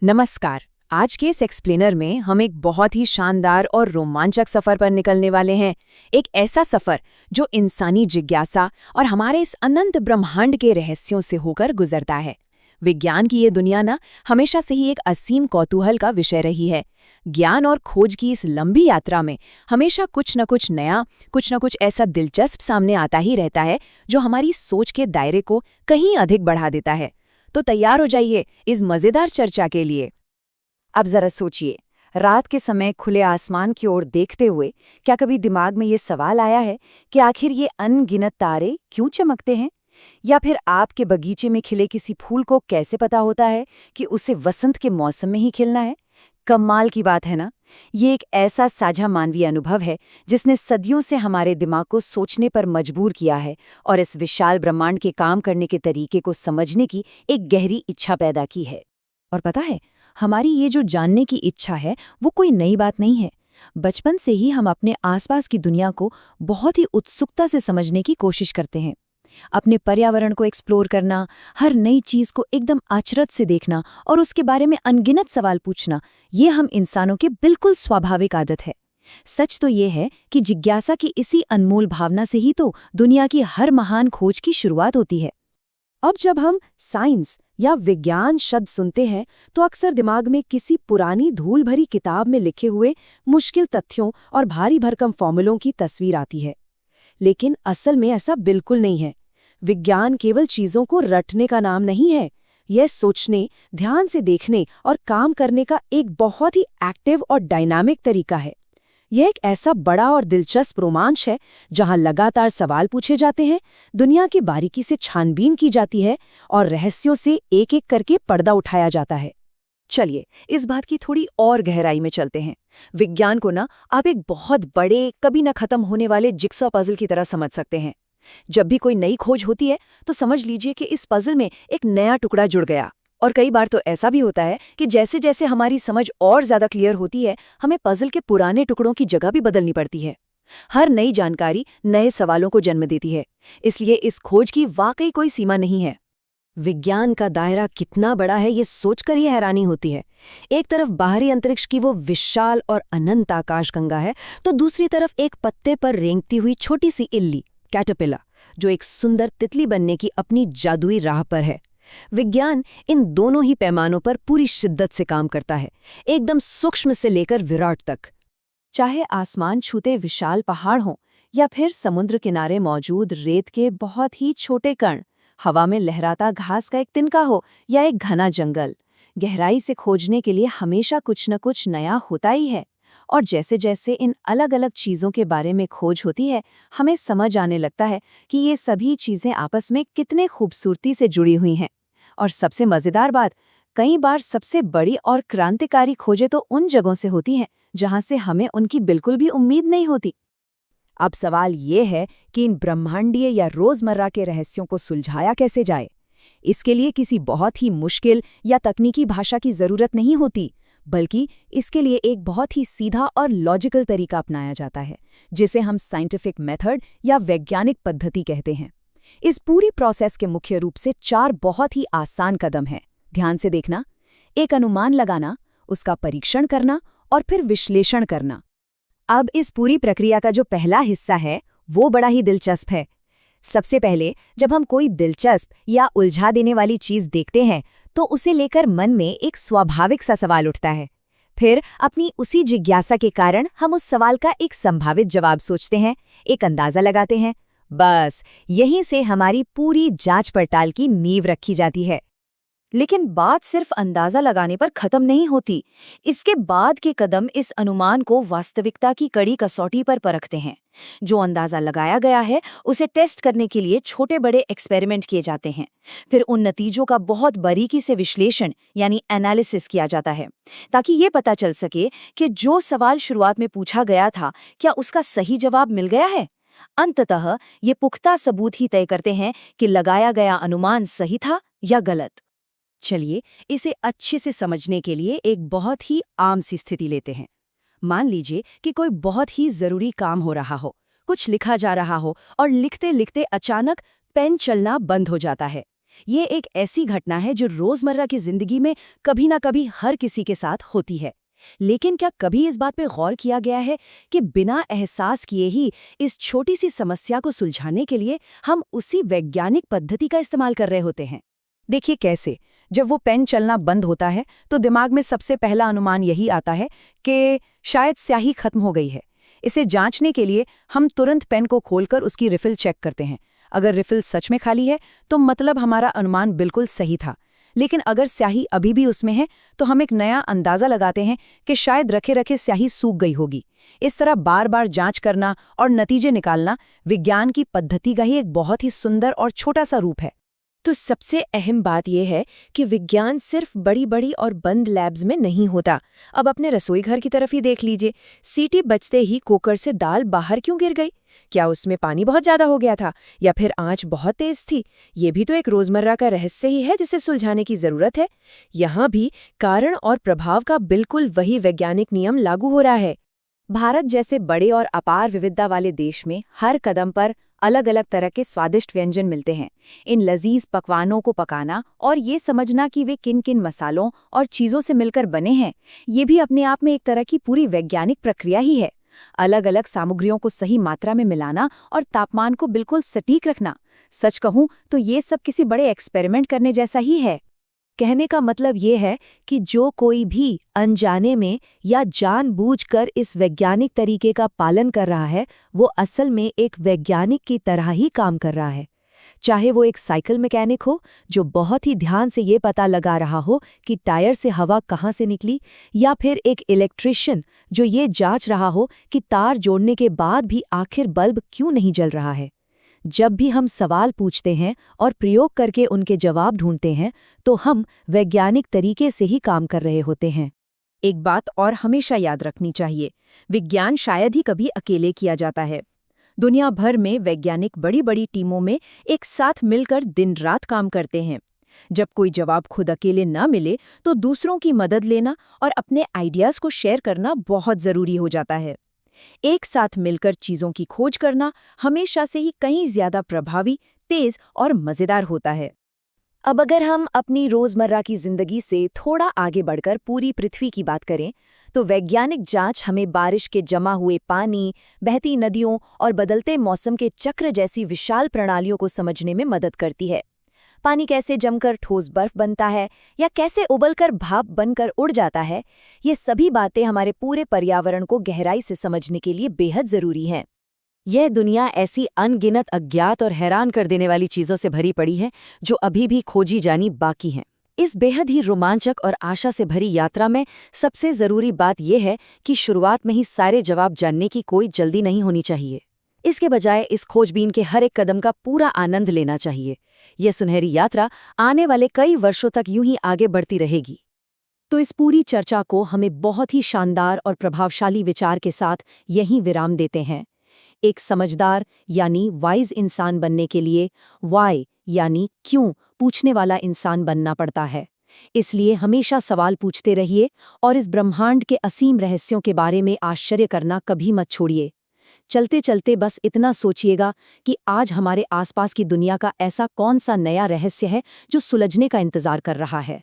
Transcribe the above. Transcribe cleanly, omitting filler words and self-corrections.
नमस्कार। आज के इस एक्सप्लेनर में हम एक बहुत ही शानदार और रोमांचक सफर पर निकलने वाले हैं। एक ऐसा सफर जो इंसानी जिज्ञासा और हमारे इस अनंत ब्रह्मांड के रहस्यों से होकर गुजरता है। विज्ञान की ये दुनिया ना हमेशा से ही एक असीम कौतूहल का विषय रही है। ज्ञान और खोज की इस लंबी यात्रा में हमेशा कुछ न कुछ नया, कुछ न कुछ ऐसा दिलचस्प सामने आता ही रहता है जो हमारी सोच के दायरे को कहीं अधिक बढ़ा देता है। तो तैयार हो जाइए इस मजेदार चर्चा के लिए। अब जरा सोचिए, रात के समय खुले आसमान की ओर देखते हुए क्या कभी दिमाग में ये सवाल आया है कि आखिर ये अनगिनत तारे क्यों चमकते हैं? या फिर आपके बगीचे में खिले किसी फूल को कैसे पता होता है कि उसे वसंत के मौसम में ही खिलना है? कमाल की बात है ना। ये एक ऐसा साझा मानवीय अनुभव है जिसने सदियों से हमारे दिमाग को सोचने पर मजबूर किया है और इस विशाल ब्रह्मांड के काम करने के तरीके को समझने की एक गहरी इच्छा पैदा की है। और पता है, हमारी ये जो जानने की इच्छा है वो कोई नई बात नहीं है। बचपन से ही हम अपने आसपास की दुनिया को बहुत ही उत्सुकता से समझने की कोशिश करते हैं। अपने पर्यावरण को एक्सप्लोर करना, हर नई चीज को एकदम अचरज से देखना और उसके बारे में अनगिनत सवाल पूछना, ये हम इंसानों की बिल्कुल स्वाभाविक आदत है। सच तो ये है कि जिज्ञासा की इसी अनमोल भावना से ही तो दुनिया की हर महान खोज की शुरुआत होती है। अब जब हम साइंस या विज्ञान शब्द सुनते हैं तो अक्सर दिमाग में किसी पुरानी धूल भरी किताब में लिखे हुए मुश्किल तथ्यों और भारी भरकम फॉर्मूलों की तस्वीर आती है। लेकिन असल में ऐसा बिल्कुल नहीं है। विज्ञान केवल चीजों को रटने का नाम नहीं है। यह सोचने, ध्यान से देखने और काम करने का एक बहुत ही एक्टिव और डायनामिक तरीका है। यह एक ऐसा बड़ा और दिलचस्प रोमांच है जहां लगातार सवाल पूछे जाते हैं, दुनिया की बारीकी से छानबीन की जाती है और रहस्यों से एक एक करके पर्दा उठाया जाता है। चलिए इस बात की थोड़ी और गहराई में चलते हैं। विज्ञान को ना आप एक बहुत बड़े, कभी न खत्म होने वाले जिक्सॉ पजल की तरह समझ सकते हैं। जब भी कोई नई खोज होती है तो समझ लीजिए कि इस पजल में एक नया टुकड़ा जुड़ गया। और कई बार तो ऐसा भी होता है कि जैसे जैसे हमारी समझ और ज्यादा क्लियर होती है, हमें पजल के पुराने टुकड़ों की जगह भी बदलनी पड़ती है। हर नई जानकारी नए सवालों को जन्म देती है, इसलिए इस खोज की वाकई कोई सीमा नहीं है। विज्ञान का दायरा कितना बड़ा है ये सोचकर ही हैरानी होती है। एक तरफ बाहरी अंतरिक्ष की वो विशाल और अनंत आकाशगंगा है, तो दूसरी तरफ एक पत्ते पर रेंगती हुई छोटी सी इल्ली, कैटरपिलर, जो एक सुंदर तितली बनने की अपनी जादुई राह पर है। विज्ञान इन दोनों ही पैमानों पर पूरी शिद्दत से काम करता है, एकदम सूक्ष्म से लेकर विराट तक। चाहे आसमान छूते विशाल पहाड़ हों या फिर समुद्र किनारे मौजूद रेत के बहुत ही छोटे कण, हवा में लहराता घास का एक तिनका हो या एक घना जंगल, गहराई से खोजने के लिए हमेशा कुछ न कुछ नया होता ही है। और जैसे जैसे इन अलग अलग चीज़ों के बारे में खोज होती है, हमें समझ आने लगता है कि ये सभी चीज़ें आपस में कितने खूबसूरती से जुड़ी हुई हैं। और सबसे मज़ेदार बात, कई बार सबसे बड़ी और क्रांतिकारी खोजें तो उन जगहों से होती हैं जहाँ से हमें उनकी बिल्कुल भी उम्मीद नहीं होती। अब सवाल ये है कि इन ब्रह्मांडीय या रोज़मर्रा के रहस्यों को सुलझाया कैसे जाए। इसके लिए किसी बहुत ही मुश्किल या तकनीकी भाषा की ज़रूरत नहीं होती, बल्कि इसके लिए एक बहुत ही सीधा और लॉजिकल तरीका अपनाया जाता है, जिसे हम साइंटिफिक मेथड या वैज्ञानिक पद्धति कहते हैं। इस पूरी प्रोसेस के मुख्य रूप से 4 बहुत ही आसान कदम हैं। ध्यान से देखना। एक, अनुमान लगाना, उसका परीक्षण करना और फिर विश्लेषण करना। अब इस पूरी प्रक्रिया का जो पहला हिस्सा है वो बड़ा ही दिलचस्प है। सबसे पहले जब हम कोई दिलचस्प या उलझा देने वाली चीज देखते हैं तो उसे लेकर मन में एक स्वाभाविक सा सवाल उठता है। फिर अपनी उसी जिज्ञासा के कारण हम उस सवाल का एक संभावित जवाब सोचते हैं, एक अंदाजा लगाते हैं। बस यहीं से हमारी पूरी जांच पड़ताल की नींव रखी जाती है। लेकिन बात सिर्फ अंदाजा लगाने पर खत्म नहीं होती। इसके बाद के कदम इस अनुमान को वास्तविकता की कड़ी कसौटी पर परखते हैं। जो अंदाजा लगाया गया है उसे टेस्ट करने के लिए छोटे बड़े एक्सपेरिमेंट किए जाते हैं। फिर उन नतीजों का बहुत बारीकी से विश्लेषण यानी एनालिसिस किया जाता है, ताकि ये पता चल सके कि जो सवाल शुरुआत में पूछा गया था क्या उसका सही जवाब मिल गया है। अंततः ये पुख्ता सबूत ही तय करते हैं कि लगाया गया अनुमान सही था या गलत। चलिए इसे अच्छे से समझने के लिए एक बहुत ही आम सी स्थिति लेते हैं। मान लीजिए कि कोई बहुत ही जरूरी काम हो रहा हो, कुछ लिखा जा रहा हो और लिखते लिखते अचानक पेन चलना बंद हो जाता है। ये एक ऐसी घटना है जो रोजमर्रा की जिंदगी में कभी ना कभी हर किसी के साथ होती है। लेकिन क्या कभी इस बात पे गौर किया गया है कि बिना एहसास किए ही इस छोटी सी समस्या को सुलझाने के लिए हम उसी वैज्ञानिक पद्धति का इस्तेमाल कर रहे होते हैं? देखिए कैसे। जब वो पेन चलना बंद होता है तो दिमाग में सबसे पहला अनुमान यही आता है कि शायद स्याही खत्म हो गई है। इसे जांचने के लिए हम तुरंत पेन को खोलकर उसकी रिफिल चेक करते हैं। अगर रिफिल सच में खाली है तो मतलब हमारा अनुमान बिल्कुल सही था। लेकिन अगर स्याही अभी भी उसमें है तो हम एक नया अंदाजा लगाते हैं कि शायद रखे रखे स्याही सूख गई होगी। इस तरह बार बार जांच करना और नतीजे निकालना विज्ञान की पद्धति का ही एक बहुत ही सुंदर और छोटा सा रूप है। तो सबसे अहम बात यह है कि विज्ञान सिर्फ बड़ी बड़ी और बंद लैब्स में नहीं होता। अब अपने रसोई घर की तरफ ही देख लीजिए। सीटी बजते ही कुकर से दाल बाहर क्यों गिर गई? क्या उसमें पानी बहुत ज्यादा हो गया था या फिर आंच बहुत तेज थी? ये भी तो एक रोजमर्रा का रहस्य ही है जिसे सुलझाने की जरूरत है। यहाँ भी कारण और प्रभाव का बिल्कुल वही वैज्ञानिक नियम लागू हो रहा है। भारत जैसे बड़े और अपार विविधता वाले देश में हर कदम पर अलग अलग तरह के स्वादिष्ट व्यंजन मिलते हैं। इन लजीज पकवानों को पकाना और ये समझना कि वे किन किन मसालों और चीज़ों से मिलकर बने हैं, ये भी अपने आप में एक तरह की पूरी वैज्ञानिक प्रक्रिया ही है। अलग अलग सामग्रियों को सही मात्रा में मिलाना और तापमान को बिल्कुल सटीक रखना, सच कहूँ तो ये सब किसी बड़े एक्सपेरिमेंट करने जैसा ही है। कहने का मतलब ये है कि जो कोई भी अनजाने में या जानबूझकर इस वैज्ञानिक तरीके का पालन कर रहा है, वो असल में एक वैज्ञानिक की तरह ही काम कर रहा है। चाहे वो एक साइकिल मैकेनिक हो जो बहुत ही ध्यान से ये पता लगा रहा हो कि टायर से हवा कहाँ से निकली, या फिर एक इलेक्ट्रिशियन जो ये जांच रहा हो कि तार जोड़ने के बाद भी आखिर बल्ब क्यों नहीं जल रहा है। जब भी हम सवाल पूछते हैं और प्रयोग करके उनके जवाब ढूंढते हैं तो हम वैज्ञानिक तरीके से ही काम कर रहे होते हैं। एक बात और हमेशा याद रखनी चाहिए, विज्ञान शायद ही कभी अकेले किया जाता है। दुनिया भर में वैज्ञानिक बड़ी बड़ी टीमों में एक साथ मिलकर दिन रात काम करते हैं। जब कोई जवाब खुद अकेले न मिले तो दूसरों की मदद लेना और अपने आइडियाज़ को शेयर करना बहुत ज़रूरी हो जाता है। एक साथ मिलकर चीजों की खोज करना हमेशा से ही कहीं ज्यादा प्रभावी, तेज और मजेदार होता है। अब अगर हम अपनी रोजमर्रा की जिंदगी से थोड़ा आगे बढ़कर पूरी पृथ्वी की बात करें, तो वैज्ञानिक जांच हमें बारिश के जमा हुए पानी, बहती नदियों और बदलते मौसम के चक्र जैसी विशाल प्रणालियों को समझने में मदद करती है। पानी कैसे जमकर ठोस बर्फ बनता है या कैसे उबलकर भाप बनकर उड़ जाता है, ये सभी बातें हमारे पूरे पर्यावरण को गहराई से समझने के लिए बेहद जरूरी हैं। यह दुनिया ऐसी अनगिनत अज्ञात और हैरान कर देने वाली चीजों से भरी पड़ी है जो अभी भी खोजी जानी बाकी हैं। इस बेहद ही रोमांचक और आशा से भरी यात्रा में सबसे जरूरी बात यह है कि शुरुआत में ही सारे जवाब जानने की कोई जल्दी नहीं होनी चाहिए। इसके बजाय इस खोजबीन के हर एक कदम का पूरा आनंद लेना चाहिए। यह सुनहरी यात्रा आने वाले कई वर्षों तक यूं ही आगे बढ़ती रहेगी। तो इस पूरी चर्चा को हमें बहुत ही शानदार और प्रभावशाली विचार के साथ यहीं विराम देते हैं। एक समझदार यानी वाइज इंसान बनने के लिए वाई यानी क्यों पूछने वाला इंसान बनना पड़ता है। इसलिए हमेशा सवाल पूछते रहिए और इस ब्रह्मांड के असीम रहस्यों के बारे में आश्चर्य करना कभी मत छोड़िए। चलते चलते बस इतना सोचिएगा कि आज हमारे आसपास की दुनिया का ऐसा कौन सा नया रहस्य है जो सुलझने का इंतजार कर रहा है।